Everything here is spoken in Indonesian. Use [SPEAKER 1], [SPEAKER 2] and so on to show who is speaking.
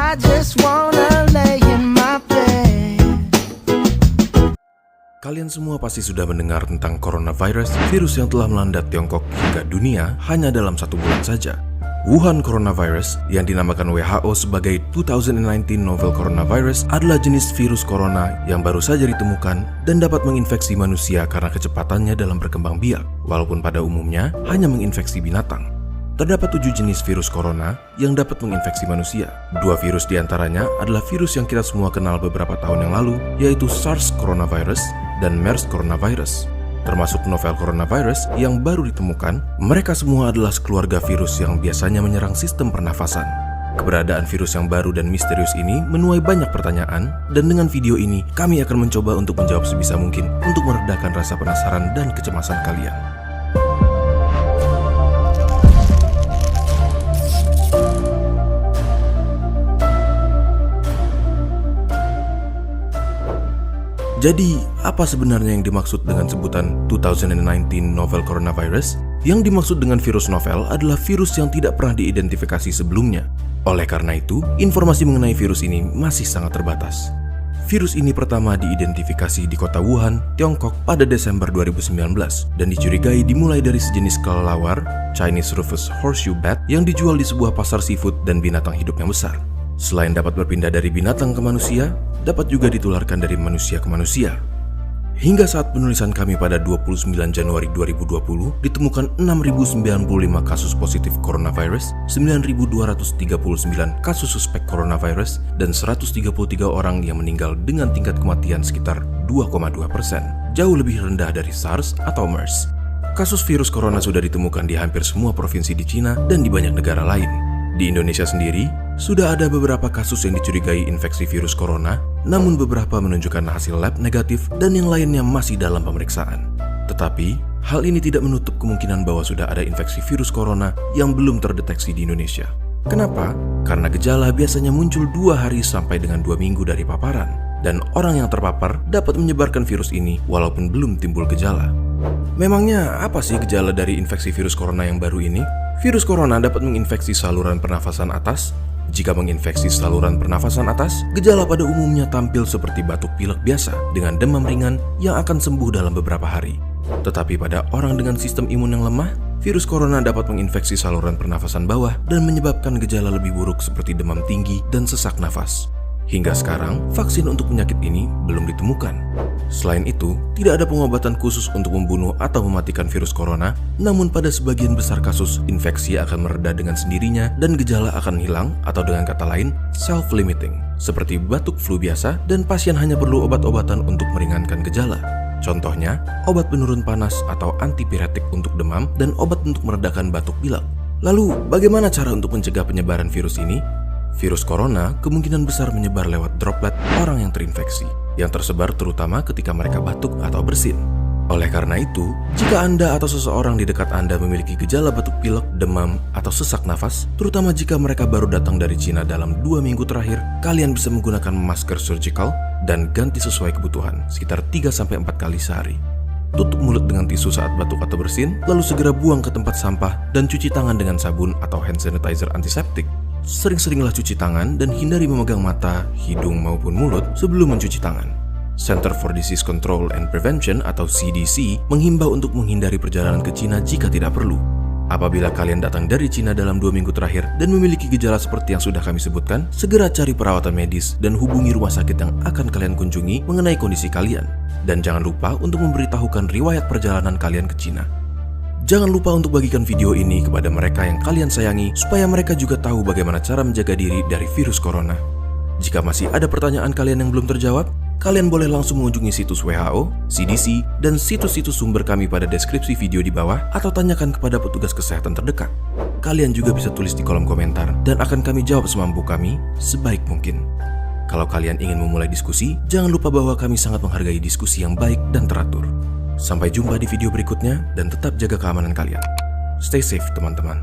[SPEAKER 1] I just wanna lay in my bed.
[SPEAKER 2] Kalian semua pasti sudah mendengar tentang coronavirus, virus yang telah melanda Tiongkok hingga dunia hanya dalam 1 bulan saja. Wuhan coronavirus yang dinamakan WHO sebagai 2019 novel coronavirus adalah jenis virus corona yang baru saja ditemukan dan dapat menginfeksi manusia karena kecepatannya dalam berkembang biak, walaupun pada umumnya hanya menginfeksi binatang. Terdapat 7 jenis virus corona yang dapat menginfeksi manusia. 2 virus diantaranya adalah virus yang kita semua kenal beberapa tahun yang lalu, yaitu SARS coronavirus dan MERS coronavirus. Termasuk novel coronavirus yang baru ditemukan, mereka semua adalah sekeluarga virus yang biasanya menyerang sistem pernafasan. Keberadaan virus yang baru dan misterius ini menuai banyak pertanyaan, dan dengan video ini kami akan mencoba untuk menjawab sebisa mungkin untuk meredakan rasa penasaran dan kecemasan kalian. Jadi, apa sebenarnya yang dimaksud dengan sebutan 2019 novel coronavirus? Yang dimaksud dengan virus novel adalah virus yang tidak pernah diidentifikasi sebelumnya. Oleh karena itu, informasi mengenai virus ini masih sangat terbatas. Virus ini pertama diidentifikasi di kota Wuhan, Tiongkok pada Desember 2019 dan dicurigai dimulai dari sejenis kelelawar, Chinese Rufous Horseshoe Bat, yang dijual di sebuah pasar seafood dan binatang hidup yang besar. Selain dapat berpindah dari binatang ke manusia, dapat juga ditularkan dari manusia ke manusia. Hingga saat penulisan kami pada 29 Januari 2020, ditemukan 6.095 kasus positif coronavirus, 9.239 kasus suspek coronavirus, dan 133 orang yang meninggal dengan tingkat kematian sekitar 2,2%, jauh lebih rendah dari SARS atau MERS. Kasus virus corona sudah ditemukan di hampir semua provinsi di Cina dan di banyak negara lain. Di Indonesia sendiri, sudah ada beberapa kasus yang dicurigai infeksi virus corona, namun beberapa menunjukkan hasil lab negatif dan yang lainnya masih dalam pemeriksaan. Tetapi, hal ini tidak menutup kemungkinan bahwa sudah ada infeksi virus corona yang belum terdeteksi di Indonesia. Kenapa? Karena gejala biasanya muncul 2 hari sampai dengan 2 minggu dari paparan, dan orang yang terpapar dapat menyebarkan virus ini walaupun belum timbul gejala. Memangnya apa sih gejala dari infeksi virus corona yang baru ini? Virus corona dapat menginfeksi saluran pernafasan atas. Jika menginfeksi saluran pernafasan atas, gejala pada umumnya tampil seperti batuk pilek biasa dengan demam ringan yang akan sembuh dalam beberapa hari. Tetapi pada orang dengan sistem imun yang lemah, virus corona dapat menginfeksi saluran pernafasan bawah dan menyebabkan gejala lebih buruk seperti demam tinggi dan sesak nafas. Hingga sekarang, vaksin untuk penyakit ini belum ditemukan. Selain itu, tidak ada pengobatan khusus untuk membunuh atau mematikan virus corona, namun pada sebagian besar kasus, infeksi akan mereda dengan sendirinya dan gejala akan hilang, atau dengan kata lain, self-limiting, seperti batuk flu biasa, dan pasien hanya perlu obat-obatan untuk meringankan gejala. Contohnya, obat penurun panas atau antipiretik untuk demam dan obat untuk meredakan batuk pilek. Lalu, bagaimana cara untuk mencegah penyebaran virus ini? Virus corona kemungkinan besar menyebar lewat droplet orang yang terinfeksi, yang tersebar terutama ketika mereka batuk atau bersin. Oleh karena itu, jika Anda atau seseorang di dekat Anda memiliki gejala batuk pilek, demam, atau sesak nafas, terutama jika mereka baru datang dari Cina dalam 2 minggu terakhir, kalian bisa menggunakan masker surgical dan ganti sesuai kebutuhan, sekitar 3-4 kali sehari. Tutup mulut dengan tisu saat batuk atau bersin, lalu segera buang ke tempat sampah dan cuci tangan dengan sabun atau hand sanitizer antiseptik. Sering-seringlah cuci tangan dan hindari memegang mata, hidung maupun mulut sebelum mencuci tangan. Center for Disease Control and Prevention atau CDC menghimbau untuk menghindari perjalanan ke Cina jika tidak perlu. Apabila kalian datang dari Cina dalam 2 minggu terakhir dan memiliki gejala seperti yang sudah kami sebutkan, segera cari perawatan medis dan hubungi rumah sakit yang akan kalian kunjungi mengenai kondisi kalian. Dan jangan lupa untuk memberitahukan riwayat perjalanan kalian ke Cina. Jangan lupa untuk bagikan video ini kepada mereka yang kalian sayangi supaya mereka juga tahu bagaimana cara menjaga diri dari virus corona. Jika masih ada pertanyaan kalian yang belum terjawab, kalian boleh langsung mengunjungi situs WHO, CDC, dan situs-situs sumber kami pada deskripsi video di bawah atau tanyakan kepada petugas kesehatan terdekat. Kalian juga bisa tulis di kolom komentar dan akan kami jawab semampu kami sebaik mungkin. Kalau kalian ingin memulai diskusi, jangan lupa bahwa kami sangat menghargai diskusi yang baik dan teratur. Sampai jumpa di video berikutnya dan tetap jaga keamanan kalian. Stay safe teman-teman.